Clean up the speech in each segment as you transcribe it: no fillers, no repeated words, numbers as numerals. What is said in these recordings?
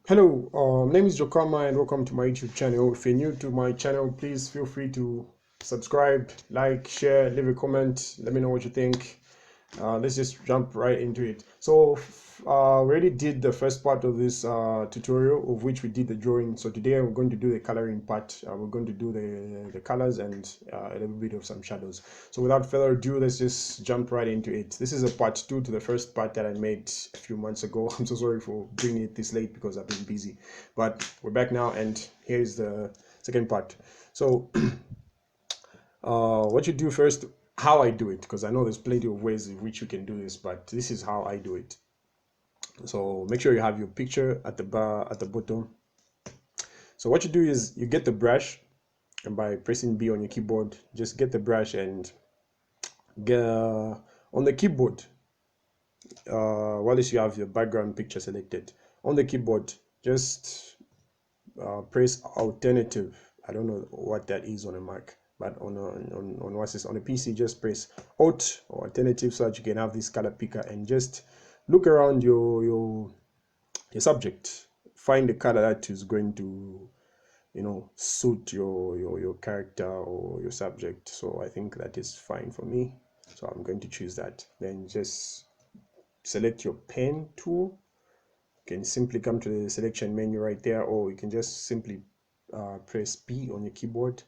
Hello, my name is Jokama and welcome to my YouTube channel. If you're new to my channel, please feel free to subscribe, like, share, leave a comment. Let me know what you think. Let's just jump right into it. So we already did the first part of this tutorial, of which we did the drawing. So today we're going to do the coloring part. We're going to do the colors and a little bit of some shadows. So without further ado, let's just jump right into it. This is a part 2 to the first part that I made a few months ago. I'm so sorry for bringing it this late because I've been busy, but we're back now and here's the second part. So what you do first, how I do it, because I know there's plenty of ways in which you can do this, but this is how I do it. So make sure you have your picture at the bar at the bottom. So what you do is you get the brush, and by pressing B on your keyboard, just get the brush and get on the keyboard, while you have your background picture selected on the keyboard, just press alternative. I don't know what that is on a Mac, but on what's this on a PC, just press Alt or alternative so that you can have this color picker and just look around your subject. Find the color that is going to suit your character or your subject. So I think that is fine for me. So I'm going to choose that. Then just select your pen tool. You can simply come to the selection menu right there, or you can just simply press P on your keyboard.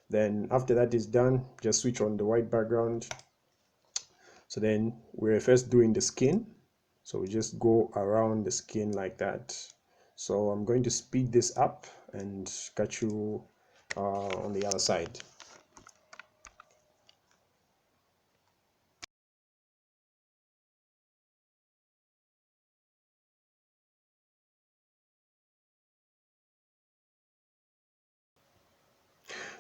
Then after that is done, just switch on the white background. So then we're first doing the skin, so we just go around the skin like that. So I'm going to speed this up and catch you on the other side.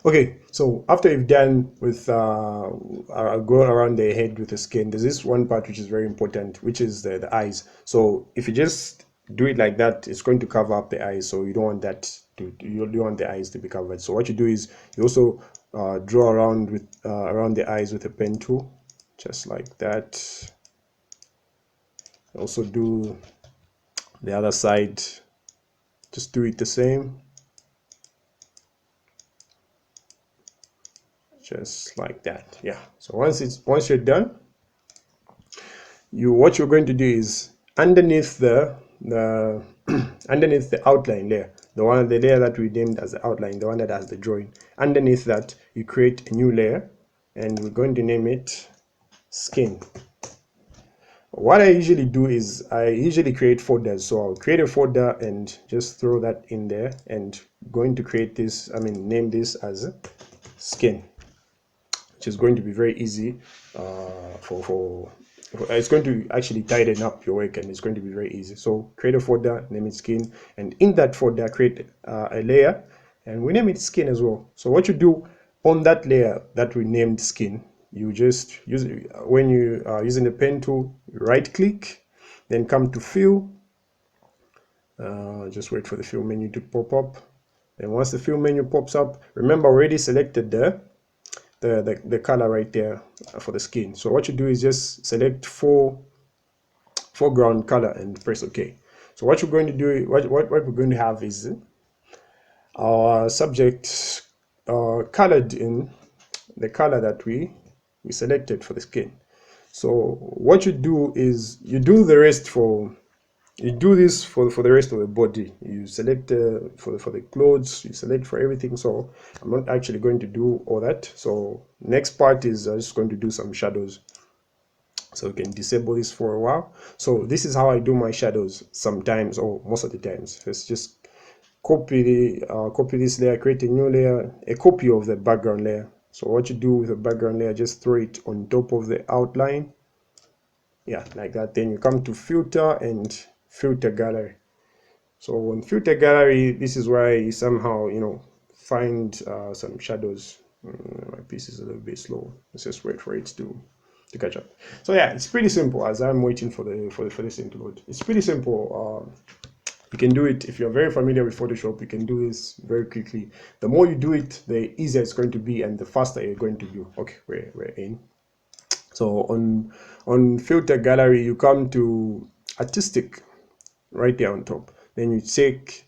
Okay, so after you've done with going around the head with the skin, there's this one part which is very important, which is the eyes. So if you just do it like that, it's going to cover up the eyes. So you don't want that you don't want the eyes to be covered. So what you do is you also draw around with around the eyes with a pen tool, just like that. Also do the other side. Just do it the same. Just like that. Yeah, so once you're done, what you're going to do is underneath the underneath the outline layer, the layer that we named as the outline, the one that has the drawing, underneath that you create a new layer, and we're going to name it skin. What I usually do is I usually create folders. So I'll create a folder and just throw that in there, and going to create this, name this as skin, which is going to be very easy for it's going to actually tighten up your work, and it's going to be very easy. So create a folder, name it skin, and in that folder create a layer, and we name it skin as well. So what you do on that layer that we named skin, you just use, when you are using the pen tool, right click, then come to fill, just wait for the fill menu to pop up. And once the fill menu pops up, remember already selected the color right there for the skin. So what you do is just select foreground color and press OK. So what you're going to do, what we're going to have is our subject colored in the color that we selected for the skin. So what you do is you do the rest for you do this for the rest of the body. You select for the clothes, you select for everything. So I'm not actually going to do all that. So next part is just going to do some shadows, so we can disable this for a while. So this is how I do my shadows sometimes, or most of the times. Let's just copy this layer, create a new layer, a copy of the background layer. So what you do with the background layer, just throw it on top of the outline, yeah, like that. Then you come to filter and filter gallery. So on filter gallery, this is where you somehow find some shadows. My piece is a little bit slow. Let's just wait for it to catch up. So yeah, it's pretty simple. As I'm waiting for this thing to load, it's pretty simple. You can do it if you're very familiar with Photoshop. You can do this very quickly. The more you do it, the easier it's going to be, and the faster you're going to do. Okay, we're in. So on filter gallery, you come to artistic right there on top. then you take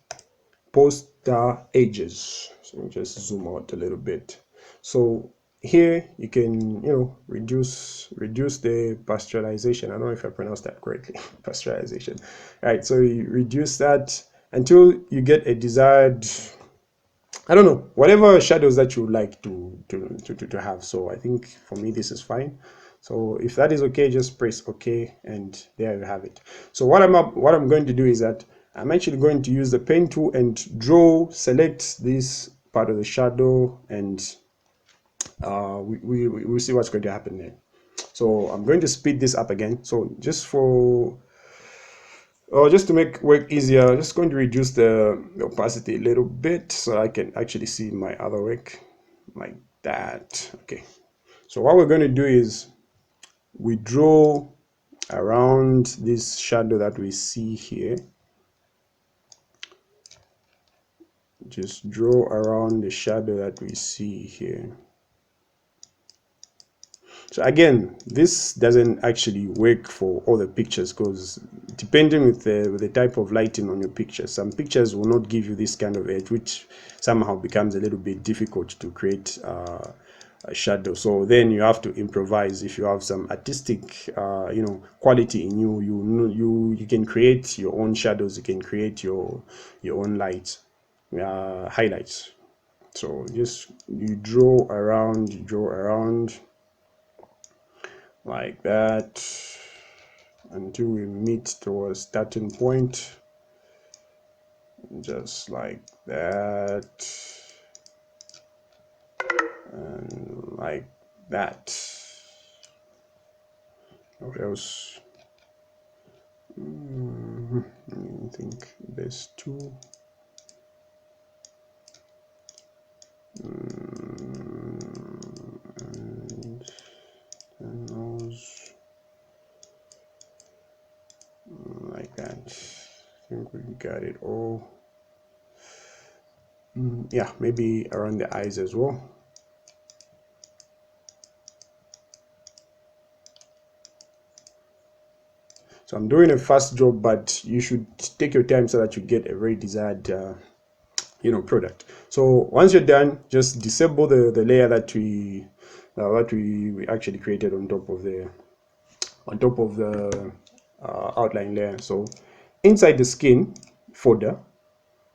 poster edges. So let me just zoom out a little bit. So here you can, reduce the pasteurization. I don't know if I pronounced that correctly. Pasteurization. Right, so you reduce that until you get a desired, I don't know, whatever shadows that you would like to have. So I think for me this is fine. So if that is okay, just press OK, and there you have it. So what I'm going to do is that I'm actually going to use the pen tool and select this part of the shadow, and we'll see what's going to happen there. So I'm going to speed this up again. So just to make work easier, I'm just going to reduce the opacity a little bit so I can actually see my other work like that. Okay. So what we're going to do is we draw around this shadow that we see here. Just draw around the shadow that we see here. So again, this doesn't actually work for all the pictures, because depending with the type of lighting on your picture, some pictures will not give you this kind of edge, which somehow becomes a little bit difficult to create a shadow. So then you have to improvise. If you have some artistic quality in you, you can create your own shadows, you can create your own lights, highlights. So just you draw around like that until we meet towards starting point, just like that, and like that. What else? I think there's two. And those like that. I think we got it all. Yeah, maybe around the eyes as well. So I'm doing a fast job, but you should take your time so that you get a very desired product. So once you're done, just disable the layer that we actually created on top of the outline layer. So inside the skin folder,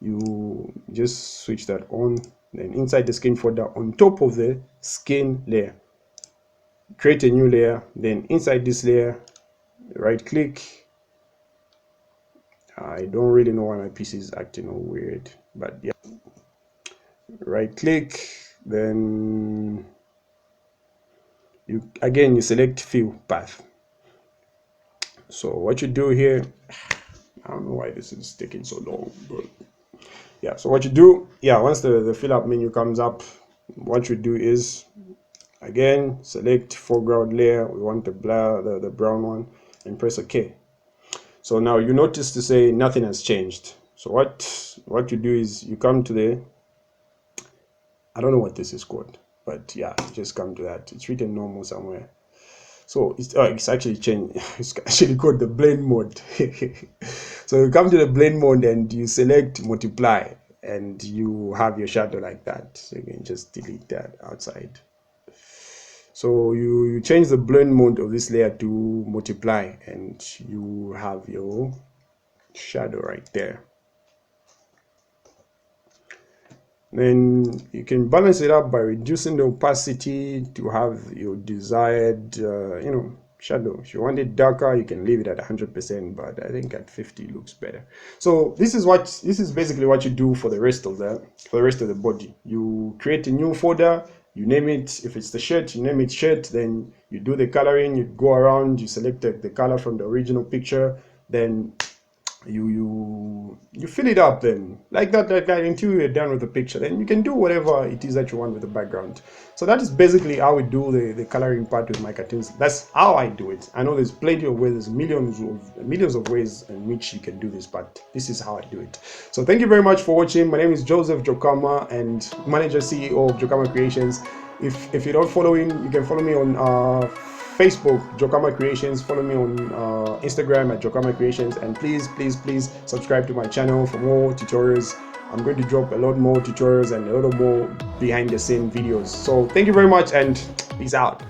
you just switch that on. Then inside the skin folder, on top of the skin layer, create a new layer. Then inside this layer, right click. I don't really know why my PC is acting all weird, but yeah, right click, then you select fill path. So what you do here, I don't know why this is taking so long, but yeah, so what you do, once the fill up menu comes up, what you do is again select foreground layer. We want the blur, the brown one, and press OK. So now you notice to say nothing has changed. So what you do is you come to the, I don't know what this is called, but yeah, just come to that. It's written normal somewhere. So it's actually changed. It's actually called the blend mode. So you come to the blend mode and you select multiply, and you have your shadow like that. So you can just delete that outside. So you change the blend mode of this layer to multiply, and you have your shadow right there. Then you can balance it up by reducing the opacity to have your desired shadow. If you want it darker, you can leave it at 100%, but I think at 50 looks better. So this is basically what you do for the rest of the body. You create a new folder, you name it. If it's the shirt, you name it shirt. Then you do the coloring, you go around, you select the color from the original picture, then you fill it up, then like that until you're done with the picture. Then you can do whatever it is that you want with the background. So that is basically how we do the coloring part with my cartoons. That's how I do it. I know there's plenty of ways, there's millions of ways in which you can do this, but this is how I do it. So thank you very much for watching. My name is Joseph Jokama, and manager CEO of Jokama Creations. If you're not following, you can follow me on Facebook, Jokama Creations. Follow me on Instagram at Jokama Creations, and please subscribe to my channel for more tutorials. I'm going to drop a lot more tutorials and a lot more behind the scene videos. So thank you very much, and peace out.